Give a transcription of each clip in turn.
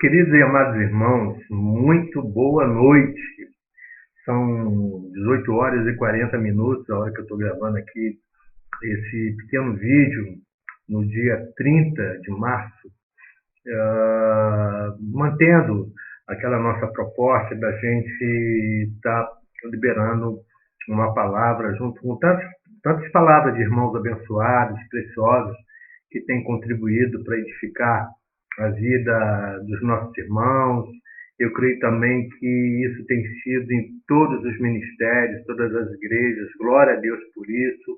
Queridos e amados irmãos, muito boa noite. São 18 horas e 40 minutos, a hora que eu estou gravando aqui esse pequeno vídeo, no dia 30 de março, mantendo aquela nossa proposta da gente estar liberando uma palavra junto com tantas palavras de irmãos abençoados, preciosos, que têm contribuído para edificar a vida dos nossos irmãos. Eu creio também que isso tem sido em todos os ministérios, todas as igrejas. Glória a Deus por isso.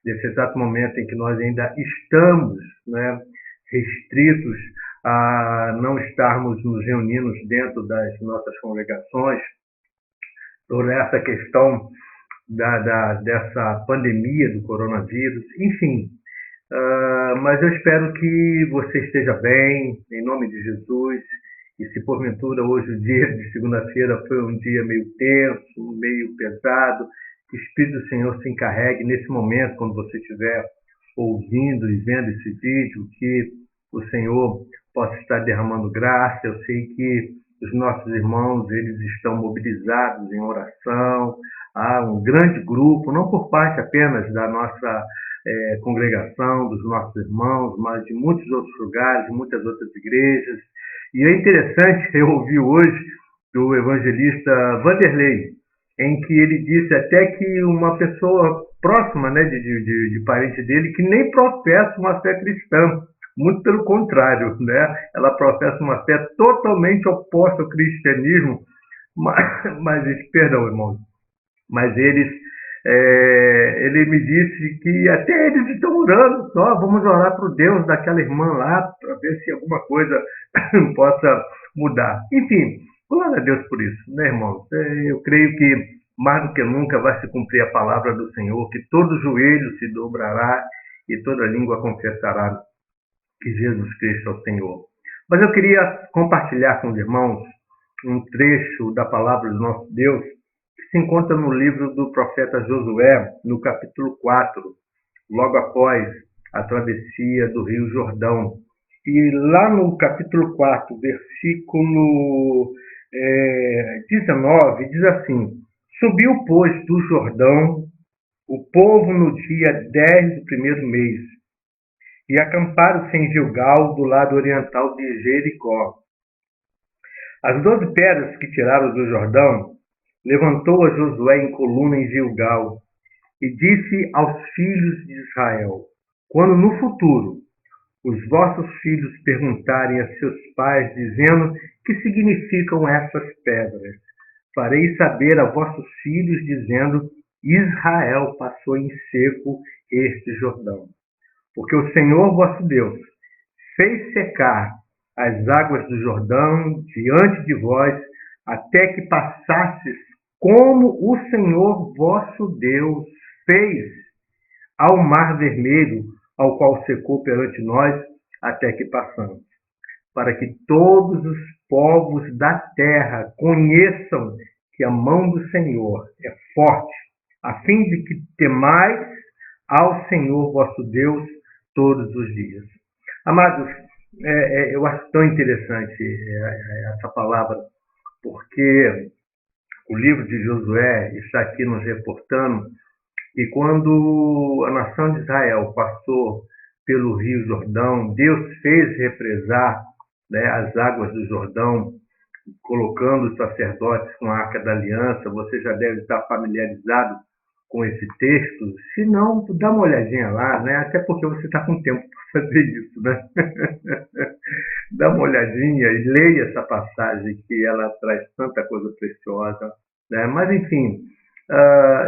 Nesse exato momento em que nós ainda estamos, né, restritos a não estarmos nos reunindo dentro das nossas congregações, por essa questão dessa pandemia do coronavírus, enfim. Mas eu espero que você esteja bem, em nome de Jesus. E se porventura hoje o dia de segunda-feira foi um dia meio tenso, meio pesado, que o Espírito do Senhor se encarregue nesse momento, quando você estiver ouvindo e vendo esse vídeo, que o Senhor possa estar derramando graça. Eu sei que os nossos irmãos, eles estão mobilizados em oração. Há um grande grupo, não por parte apenas da nossa congregação, dos nossos irmãos, mas de muitos outros lugares, de muitas outras igrejas. E é interessante, eu ouvi hoje do evangelista Vanderlei, em que ele disse até que uma pessoa próxima, né, de parente dele, que nem professa uma fé cristã, muito pelo contrário, né? Ela professa uma fé totalmente oposta ao cristianismo, perdão, irmão, mas ele me disse que até eles estão orando, só vamos orar para o Deus daquela irmã lá, para ver se alguma coisa possa mudar. Enfim, glória a Deus por isso, né, irmãos? Eu creio que mais do que nunca vai se cumprir a palavra do Senhor, que todo joelho se dobrará e toda língua confessará que Jesus Cristo é o Senhor. Mas eu queria compartilhar com os irmãos um trecho da palavra do nosso Deus, se encontra no livro do profeta Josué, no capítulo 4, logo após a travessia do Rio Jordão. E lá no capítulo 4, versículo 19, diz assim: Subiu, pois, do Jordão o povo no dia 10 do primeiro mês, e acamparam-se em Gilgal, do lado oriental de Jericó. As 12 pedras que tiraram do Jordão levantou a Josué em coluna em Gilgal e disse aos filhos de Israel: quando no futuro os vossos filhos perguntarem a seus pais, dizendo: que significam essas pedras? Farei saber a vossos filhos, dizendo: Israel passou em seco este Jordão. Porque o Senhor vosso Deus fez secar as águas do Jordão diante de vós, até que passasses, como o Senhor vosso Deus fez ao Mar Vermelho, ao qual secou perante nós, até que passamos. Para que todos os povos da terra conheçam que a mão do Senhor é forte, a fim de que temais ao Senhor vosso Deus todos os dias. Amados, eu acho tão interessante essa palavra, porque o livro de Josué está aqui nos reportando que quando a nação de Israel passou pelo Rio Jordão, Deus fez represar, né, as águas do Jordão, colocando os sacerdotes com a Arca da Aliança. Você já deve estar familiarizado com esse texto. Se não, dá uma olhadinha lá, né? Até porque você está com tempo para fazer isso, né? Dá uma olhadinha e leia essa passagem, que ela traz tanta coisa preciosa, né? Mas, enfim,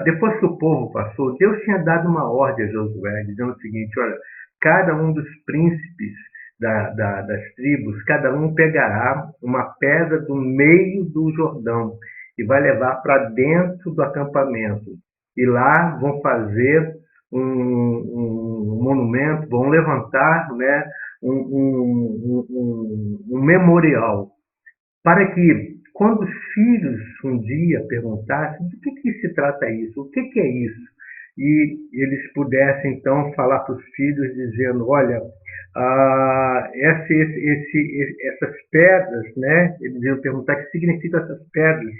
depois que o povo passou, Deus tinha dado uma ordem a Josué, dizendo o seguinte: olha, cada um dos príncipes das tribos, cada um pegará uma pedra do meio do Jordão e vai levar para dentro do acampamento. E lá vão fazer um monumento, vão levantar, né, um memorial, para que, quando os filhos um dia perguntassem: do que se trata isso? O que é isso? e eles pudessem, então, falar para os filhos, dizendo, olha, essas pedras, né? Eles iam perguntar o que significam essas pedras.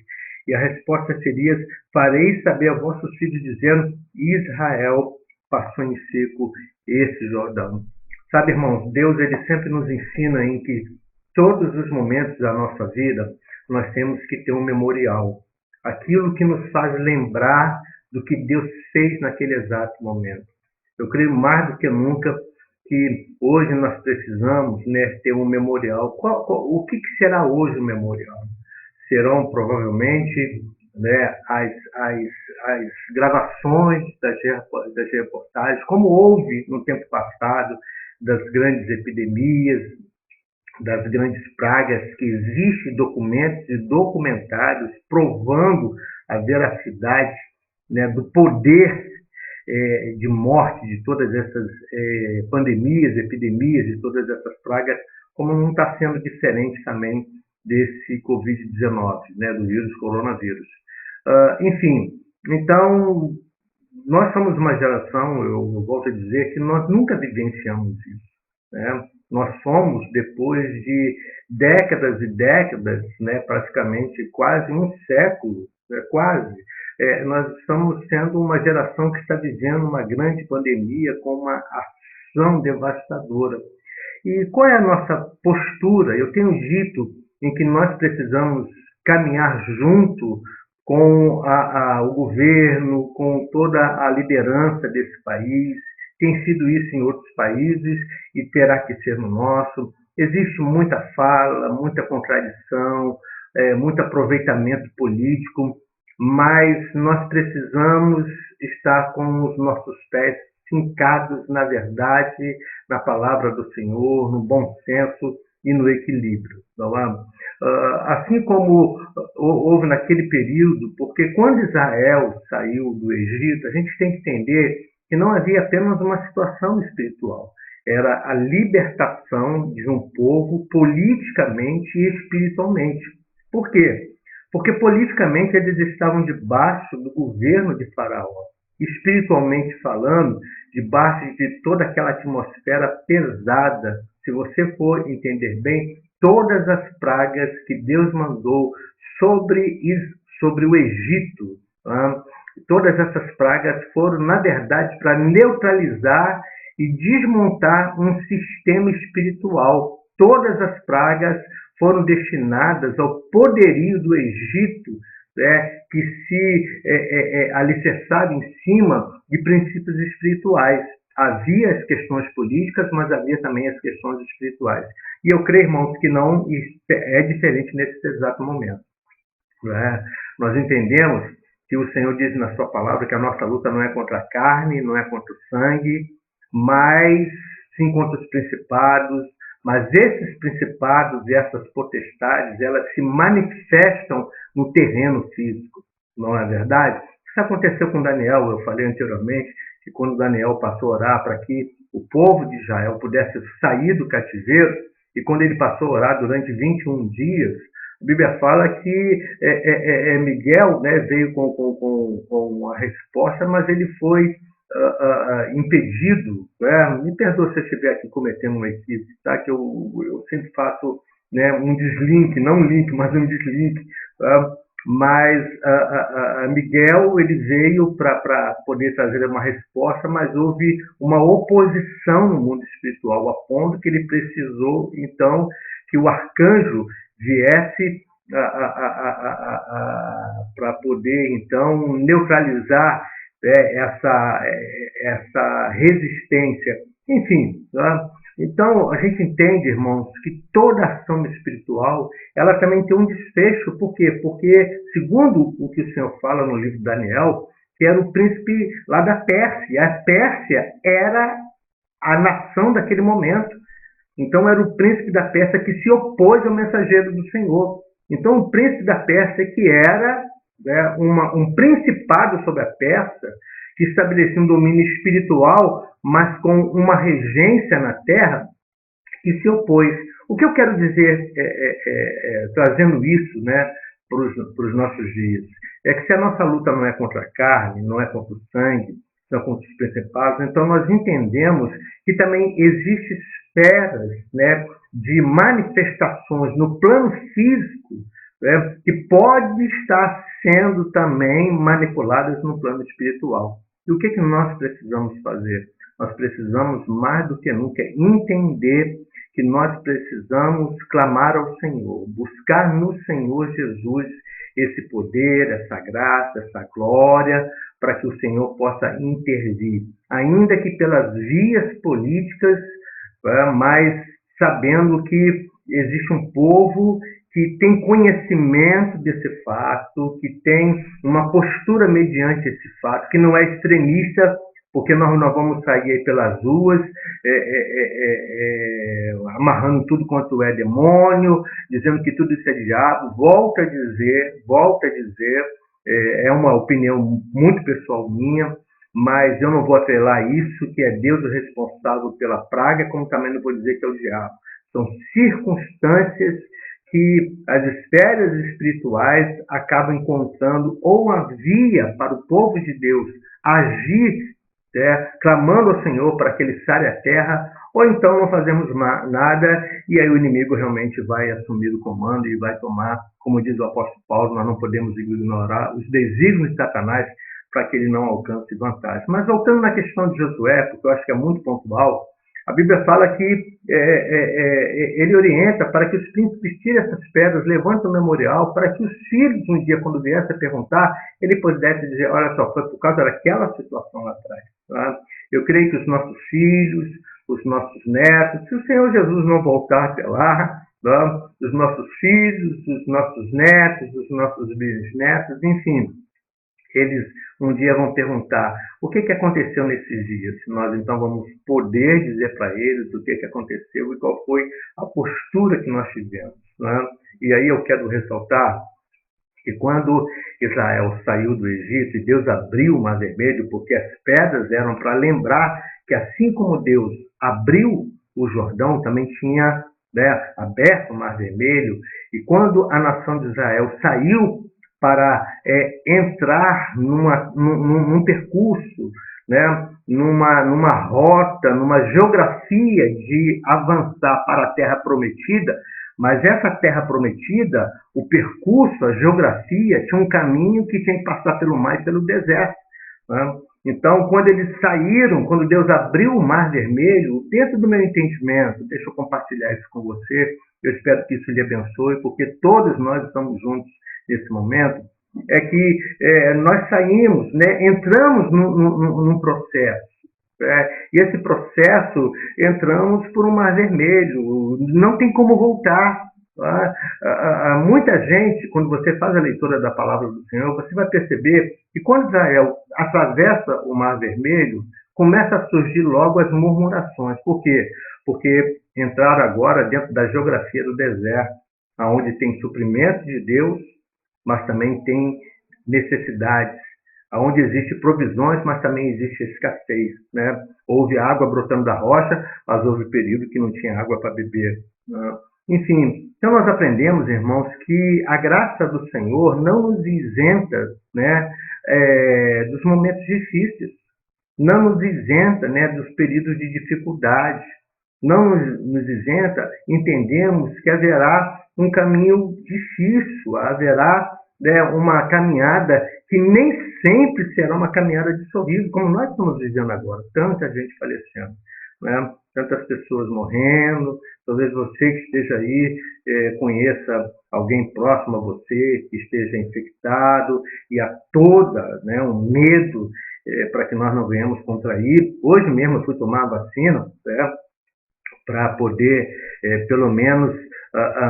E a resposta seria, farei saber a vossos filhos, dizendo, Israel passou em seco esse Jordão. Sabe, irmãos, Deus ele sempre nos ensina em que todos os momentos da nossa vida nós temos que ter um memorial. Aquilo que nos faz lembrar do que Deus fez naquele exato momento. Eu creio mais do que nunca que hoje nós precisamos, né, ter um memorial. O que será hoje o memorial? Serão provavelmente, né, as gravações das reportagens, como houve no tempo passado, das grandes epidemias, das grandes pragas, que existem documentos e documentários provando a veracidade, né, do poder de morte de todas essas pandemias, epidemias, de todas essas pragas, como não está sendo diferente também desse Covid-19, né, do vírus coronavírus. Enfim, então, nós somos uma geração, eu volto a dizer, que nós nunca vivenciamos isso, né? Nós somos, depois de décadas e décadas, né, praticamente quase um século, né, quase, nós estamos sendo uma geração que está vivendo uma grande pandemia com uma ação devastadora. E qual é a nossa postura? Eu tenho dito em que nós precisamos caminhar junto com o governo, com toda a liderança desse país. Tem sido isso em outros países e terá que ser no nosso. Existe muita fala, muita contradição, muito aproveitamento político, mas nós precisamos estar com os nossos pés fincados na verdade, na palavra do Senhor, no bom senso e no equilíbrio. Não é? Assim como houve naquele período, porque quando Israel saiu do Egito, a gente tem que entender que não havia apenas uma situação espiritual, era a libertação de um povo politicamente e espiritualmente. Por quê? Porque politicamente eles estavam debaixo do governo de Faraó, espiritualmente falando, debaixo de toda aquela atmosfera pesada. Se você for entender bem, todas as pragas que Deus mandou sobre o Egito, todas essas pragas foram, na verdade, para neutralizar e desmontar um sistema espiritual. Todas as pragas foram destinadas ao poderio do Egito, que se alicerçava em cima de princípios espirituais. Havia as questões políticas, mas havia também as questões espirituais. E eu creio, irmãos, que não é diferente nesse exato momento. Nós entendemos que o Senhor diz na sua palavra que a nossa luta não é contra a carne, não é contra o sangue, mas sim contra os principados. Mas esses principados e essas potestades, elas se manifestam no terreno físico, não é verdade? Isso aconteceu com Daniel, eu falei anteriormente, que quando Daniel passou a orar para que o povo de Israel pudesse sair do cativeiro, e quando ele passou a orar durante 21 dias, a Bíblia fala que Miguel, né, veio com a resposta, mas ele foi impedido. Me perdoe se eu estiver aqui cometendo um equívoco, tá? Que eu sempre faço, né, um deslink, não um link, mas um deslink. Mas Miguel ele veio para poder trazer uma resposta, mas houve uma oposição no mundo espiritual, a ponto que ele precisou, então, que o arcanjo viesse para poder, então, neutralizar essa resistência. Enfim, tá? Então, a gente entende, irmãos, que toda ação espiritual, ela também tem um desfecho. Por quê? Porque, segundo o que o Senhor fala no livro de Daniel, que era o príncipe lá da Pérsia. A Pérsia era a nação daquele momento. Então, era o príncipe da Pérsia que se opôs ao mensageiro do Senhor. Então, o príncipe da Pérsia, que era um principado sobre a Pérsia, que estabelecia um domínio espiritual, mas com uma regência na terra, que se opôs. O que eu quero dizer, trazendo isso, né, para os nossos dias, é que se a nossa luta não é contra a carne, não é contra o sangue, são com os principados. Então, nós entendemos que também existem esferas, né, de manifestações no plano físico, né, que podem estar sendo também manipuladas no plano espiritual. E o que nós precisamos fazer? Nós precisamos, mais do que nunca, entender que nós precisamos clamar ao Senhor, buscar no Senhor Jesus esse poder, essa graça, essa glória, para que o Senhor possa intervir, ainda que pelas vias políticas, mas sabendo que existe um povo que tem conhecimento desse fato, que tem uma postura mediante esse fato, que não é extremista, porque nós não vamos sair aí pelas ruas amarrando tudo quanto é demônio, dizendo que tudo isso é diabo. Volto a dizer, é uma opinião muito pessoal minha, mas eu não vou atrelar isso, que é Deus o responsável pela praga, como também não vou dizer que é o diabo. São circunstâncias que as esferas espirituais acabam encontrando ou a via para o povo de Deus agir, clamando ao Senhor para que ele saia a terra, ou então não fazemos nada e aí o inimigo realmente vai assumir o comando e vai tomar, como diz o apóstolo Paulo, nós não podemos ignorar os desígnios de Satanás para que ele não alcance vantagem. Mas voltando na questão de Josué, porque eu acho que é muito pontual, a Bíblia fala que ele orienta para que os príncipes tirem essas pedras, levantem o memorial, para que os filhos, um dia, quando viessem a perguntar, ele pudesse dizer, olha só, foi por causa daquela situação lá atrás. Tá? Eu creio que os nossos filhos, os nossos netos, se o Senhor Jesus não voltar até lá, tá? Os nossos filhos, os nossos netos, os nossos bisnetos, enfim, eles um dia vão perguntar o que aconteceu nesses dias. Nós então vamos poder dizer para eles o que aconteceu e qual foi a postura que nós tivemos. Né? E aí eu quero ressaltar que quando Israel saiu do Egito e Deus abriu o Mar Vermelho, porque as pedras eram para lembrar que assim como Deus abriu o Jordão, também tinha, né, aberto o Mar Vermelho, e quando a nação de Israel saiu para entrar num percurso, né, numa rota, numa geografia de avançar para a Terra Prometida, mas essa Terra Prometida, o percurso, a geografia, tinha um caminho que tinha que passar pelo mar e pelo deserto. Né? Então, quando eles saíram, quando Deus abriu o Mar Vermelho, dentro do meu entendimento, deixa eu compartilhar isso com você, eu espero que isso lhe abençoe, porque todos nós estamos juntos nesse momento, é que nós saímos, né, entramos num processo. E esse processo, entramos por um Mar Vermelho, não tem como voltar. Tá? Muita gente, quando você faz a leitura da palavra do Senhor, você vai perceber que quando Israel atravessa o Mar Vermelho, começa a surgir logo as murmurações. Por quê? Porque entraram agora dentro da geografia do deserto, onde tem suprimento de Deus, mas também tem necessidades, onde existe provisões, mas também existe escassez. Né? Houve água brotando da rocha, mas houve período que não tinha água para beber. Né? Enfim, então nós aprendemos, irmãos, que a graça do Senhor não nos isenta, né, dos momentos difíceis, não nos isenta, né, dos períodos de dificuldade, não nos isenta, entendemos que haverá um caminho difícil, haverá, né, uma caminhada que nem sempre será uma caminhada de sorriso, como nós estamos vivendo agora, tanta gente falecendo, né? Tantas pessoas morrendo, talvez você que esteja aí conheça alguém próximo a você que esteja infectado, e há toda, né, um medo para que nós não venhamos contrair. Hoje mesmo eu fui tomar a vacina, certo? Para poder, pelo menos,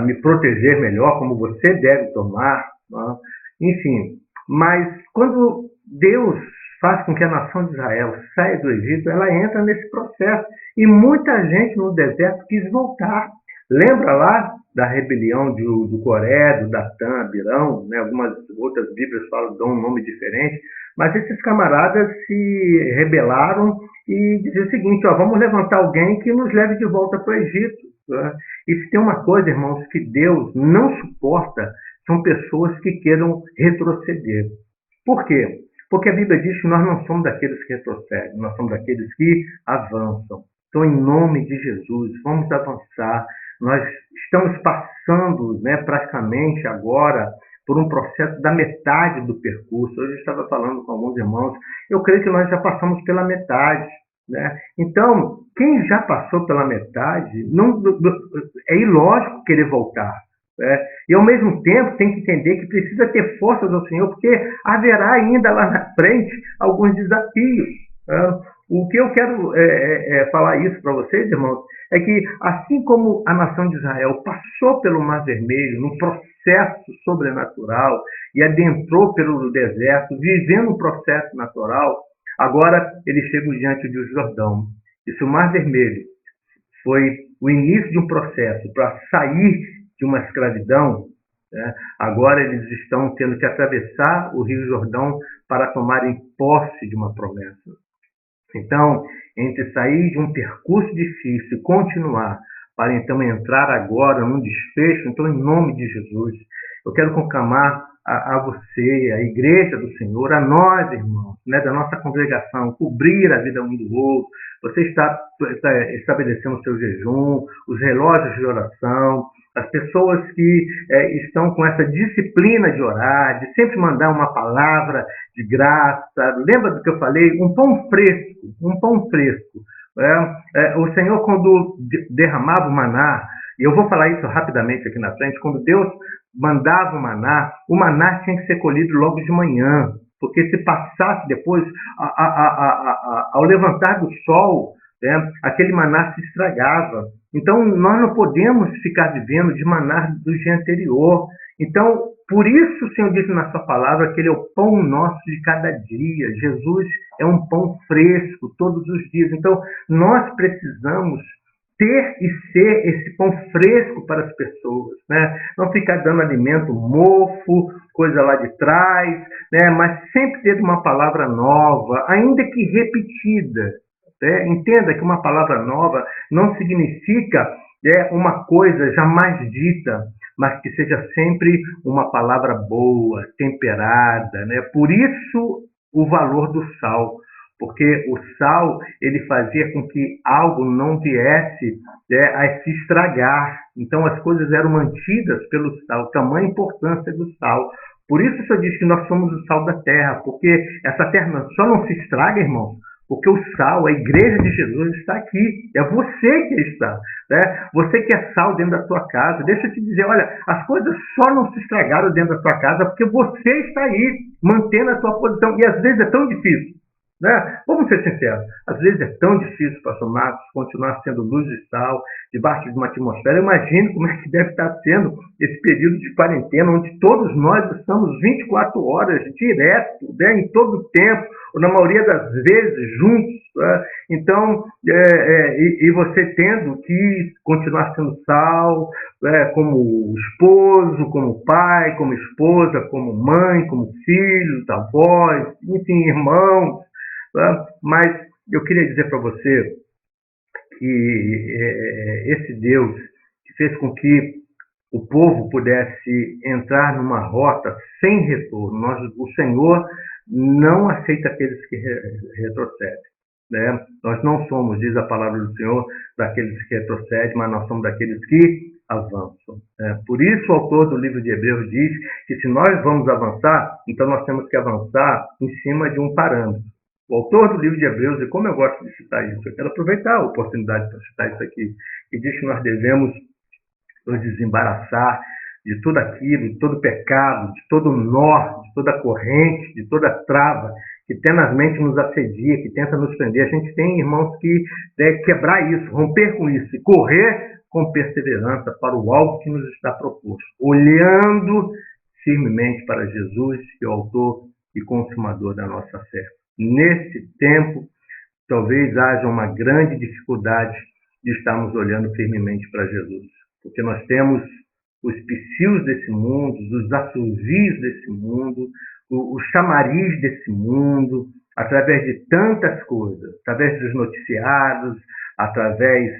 me proteger melhor, como você deve tomar. Né? Enfim, mas quando Deus faz com que a nação de Israel saia do Egito, ela entra nesse processo. E muita gente no deserto quis voltar. Lembra lá da rebelião do Coré, do Datã, Abirão, né? Algumas outras bíblias dão um nome diferente, mas esses camaradas se rebelaram e diziam o seguinte, vamos levantar alguém que nos leve de volta para o Egito. Né? E se tem uma coisa, irmãos, que Deus não suporta, são pessoas que queiram retroceder. Por quê? Porque a Bíblia diz que nós não somos daqueles que retrocedem, nós somos daqueles que avançam. Então, em nome de Jesus, vamos avançar. Nós estamos passando, né, praticamente agora por um processo da metade do percurso. Hoje eu estava falando com alguns irmãos, eu creio que nós já passamos pela metade. Né? Então, quem já passou pela metade, não, é ilógico querer voltar. Né? E, ao mesmo tempo, tem que entender que precisa ter forças ao Senhor, porque haverá ainda lá na frente alguns desafios. Né? O que eu quero falar isso para vocês, irmãos, é que assim como a nação de Israel passou pelo Mar Vermelho, num processo sobrenatural, e adentrou pelo deserto, vivendo um processo natural, agora eles chegam diante do Jordão. E se o Mar Vermelho foi o início de um processo para sair de uma escravidão, né, agora eles estão tendo que atravessar o Rio Jordão para tomarem posse de uma promessa. Então, entre sair de um percurso difícil e continuar, para então entrar agora num desfecho, então, em nome de Jesus, eu quero conclamar a você, a igreja do Senhor, a nós, irmãos, né, da nossa congregação, cobrir a vida um do outro. Você está estabelecendo o seu jejum, os relógios de oração, as pessoas que estão com essa disciplina de orar, de sempre mandar uma palavra de graça. Lembra do que eu falei? Um pão fresco, um pão fresco. O Senhor, quando derramava o maná, e eu vou falar isso rapidamente aqui na frente, quando Deus mandava o maná tinha que ser colhido logo de manhã, porque se passasse depois, ao levantar do sol, né, aquele maná se estragava. Então, nós não podemos ficar vivendo de maná do dia anterior. Então, por isso o Senhor disse na sua palavra que Ele é o pão nosso de cada dia. Jesus é um pão fresco todos os dias. Então, nós precisamos ter e ser esse pão fresco para as pessoas, né? Não ficar dando alimento mofo, coisa lá de trás, né? Mas sempre ter uma palavra nova, ainda que repetida. Né? Entenda que uma palavra nova não significa uma coisa jamais dita, mas que seja sempre uma palavra boa, temperada, né? Por isso o valor do sal, porque o sal ele fazia com que algo não viesse a se estragar. Então as coisas eram mantidas pelo sal, tamanha importância do sal. Por isso o Senhor diz que nós somos o sal da terra, porque essa terra só não se estraga, irmão, porque o sal, a igreja de Jesus está aqui. É você que está. Né? Você que é sal dentro da sua casa. Deixa eu te dizer, olha, as coisas só não se estragaram dentro da sua casa porque você está aí, mantendo a sua posição. E às vezes é tão difícil. Né? Vamos ser sinceros, às vezes é tão difícil, pastor Marcos, continuar sendo luz de sal, debaixo de uma atmosfera. Imagine como é que deve estar sendo esse período de quarentena, onde todos nós estamos 24 horas direto, né, em todo o tempo, ou na maioria das vezes, juntos. Né? Então, e você tendo que continuar sendo sal, como esposo, como pai, como esposa, como mãe, como filhos, avós, enfim, irmãos. Mas eu queria dizer para você que esse Deus que fez com que o povo pudesse entrar numa rota sem retorno, o Senhor não aceita aqueles que retrocedem. Né? Nós não somos, diz a palavra do Senhor, daqueles que retrocedem, mas nós somos daqueles que avançam. Por isso o autor do livro de Hebreus diz que se nós vamos avançar, então nós temos que avançar em cima de um parâmetro. O autor do livro de Hebreus, e como eu gosto de citar isso, eu quero aproveitar a oportunidade para citar isso aqui, que diz que nós devemos nos desembaraçar de tudo aquilo, de todo pecado, de todo nó, de toda corrente, de toda trava que tenazmente nos assedia, que tenta nos prender. A gente tem, irmãos, que quebrar isso, romper com isso e correr com perseverança para o alvo que nos está proposto, olhando firmemente para Jesus, que é o autor e consumador da nossa fé. Nesse tempo, talvez haja uma grande dificuldade de estarmos olhando firmemente para Jesus, porque nós temos os psius desse mundo, os assovios desse mundo, os chamariz desse mundo, através de tantas coisas, através dos noticiários, através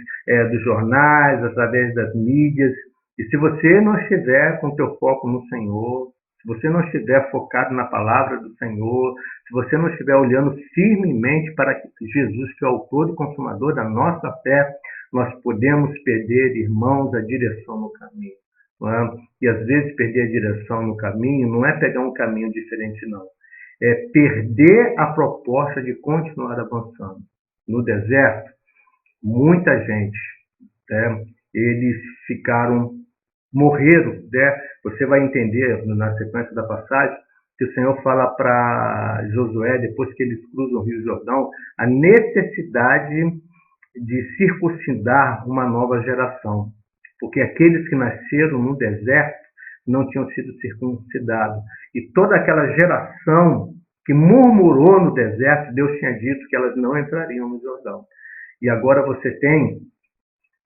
dos jornais, através das mídias. E se você não estiver com o teu foco no Senhor, se você não estiver focado na palavra do Senhor, se você não estiver olhando firmemente para Jesus, que é o autor e consumador da nossa fé, nós podemos perder, irmãos, a direção no caminho. Não é? E às vezes perder a direção no caminho não é pegar um caminho diferente, não. É perder a proposta de continuar avançando. No deserto, muita gente, né, eles morreram. Né? Você vai entender na sequência da passagem que o Senhor fala para Josué, depois que eles cruzam o Rio Jordão, a necessidade de circuncidar uma nova geração. Porque aqueles que nasceram no deserto não tinham sido circuncidados. E toda aquela geração que murmurou no deserto, Deus tinha dito que elas não entrariam no Jordão. E agora você tem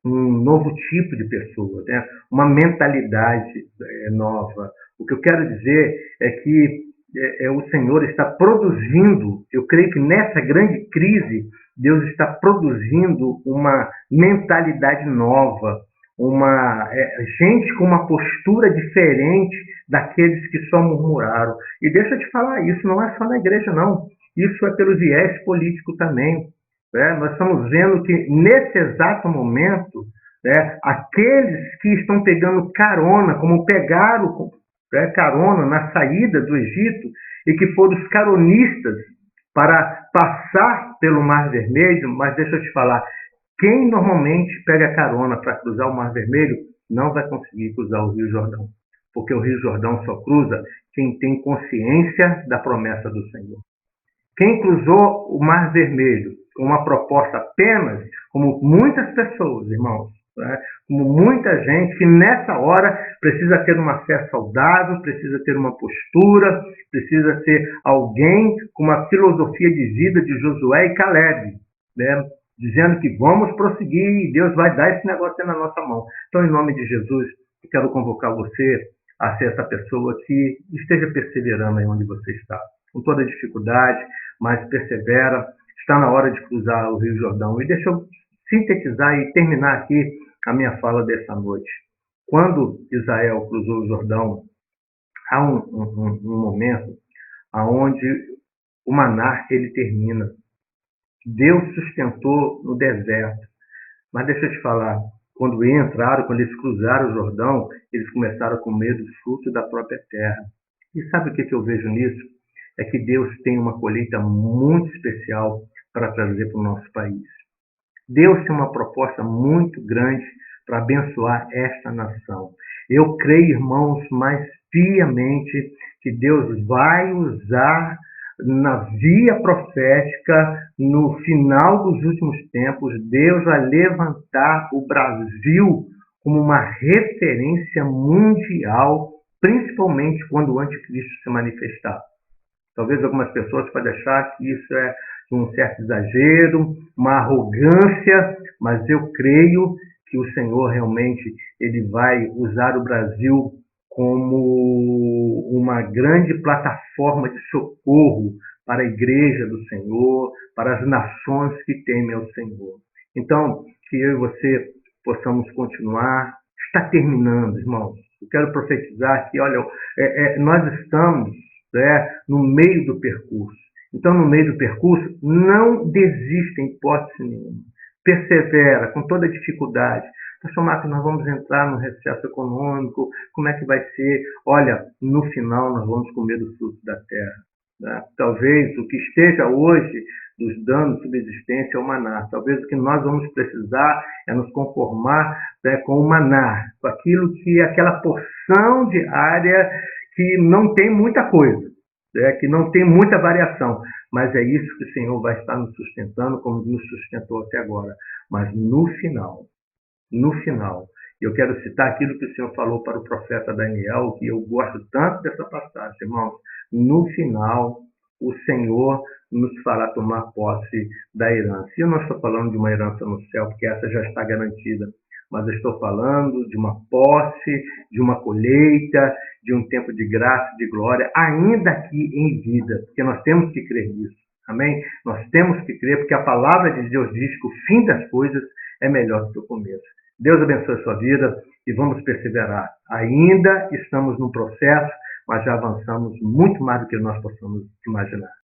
um novo tipo de pessoa, né? Uma mentalidade nova. O que eu quero dizer é que o Senhor está produzindo, eu creio que nessa grande crise, Deus está produzindo uma mentalidade nova, gente com uma postura diferente daqueles que só murmuraram. E deixa eu te falar, isso não é só na igreja, não. Isso é pelo viés político também. Nós estamos vendo que, nesse exato momento, aqueles que estão pegando carona, como pegaram carona na saída do Egito, e que foram os caronistas para passar pelo Mar Vermelho, mas deixa eu te falar, quem normalmente pega carona para cruzar o Mar Vermelho não vai conseguir cruzar o Rio Jordão, porque o Rio Jordão só cruza quem tem consciência da promessa do Senhor. Quem cruzou o Mar Vermelho com uma proposta apenas, como muitas pessoas, irmãos, como muita gente que nessa hora precisa ter uma fé saudável, precisa ter uma postura, precisa ser alguém com uma filosofia de vida de Josué e Caleb, né? Dizendo que vamos prosseguir e Deus vai dar esse negócio na nossa mão. Então, em nome de Jesus, eu quero convocar você a ser essa pessoa que esteja perseverando aí onde você está, com toda dificuldade, mas persevera. Está na hora de cruzar o Rio Jordão. E deixa eu sintetizar e terminar aqui a minha fala dessa noite. Quando Israel cruzou o Jordão, há um momento onde o maná ele termina. Deus sustentou no deserto. Mas deixa eu te falar, quando eles cruzaram o Jordão, eles começaram a comer do fruto da própria terra. E sabe o que eu vejo nisso? É que Deus tem uma colheita muito especial para trazer para o nosso país. Deus tem uma proposta muito grande para abençoar esta nação. Eu creio, irmãos, mais piamente que Deus vai usar na via profética, no final dos últimos tempos, Deus vai levantar o Brasil como uma referência mundial, principalmente quando o anticristo se manifestar. Talvez algumas pessoas podem achar que isso é um certo exagero, uma arrogância, mas eu creio que o Senhor realmente ele vai usar o Brasil como uma grande plataforma de socorro para a igreja do Senhor, para as nações que temem ao Senhor. Então, que eu e você possamos continuar. Está terminando, irmãos. Eu quero profetizar que, olha, nós estamos no meio do percurso. Então, no meio do percurso, não desista em hipótese nenhuma. Persevera com toda a dificuldade. Pastor Marcos, nós vamos entrar no recesso econômico, como é que vai ser? Olha, no final nós vamos comer do fruto da terra. Né? Talvez o que esteja hoje nos dando subsistência é o maná. Talvez o que nós vamos precisar é nos conformar com o maná, com aquilo que é aquela porção diária que não tem muita coisa, que não tem muita variação, mas é isso que o Senhor vai estar nos sustentando, como nos sustentou até agora. Mas no final, eu quero citar aquilo que o Senhor falou para o profeta Daniel, que eu gosto tanto dessa passagem, irmãos. No final, o Senhor nos fará tomar posse da herança. E eu não estou falando de uma herança no céu, porque essa já está garantida, mas eu estou falando de uma posse, de uma colheita, de um tempo de graça, de glória, ainda aqui em vida, porque nós temos que crer nisso. Amém? Nós temos que crer, porque a palavra de Deus diz que o fim das coisas é melhor do que o começo. Deus abençoe a sua vida e vamos perseverar. Ainda estamos no processo, mas já avançamos muito mais do que nós possamos imaginar.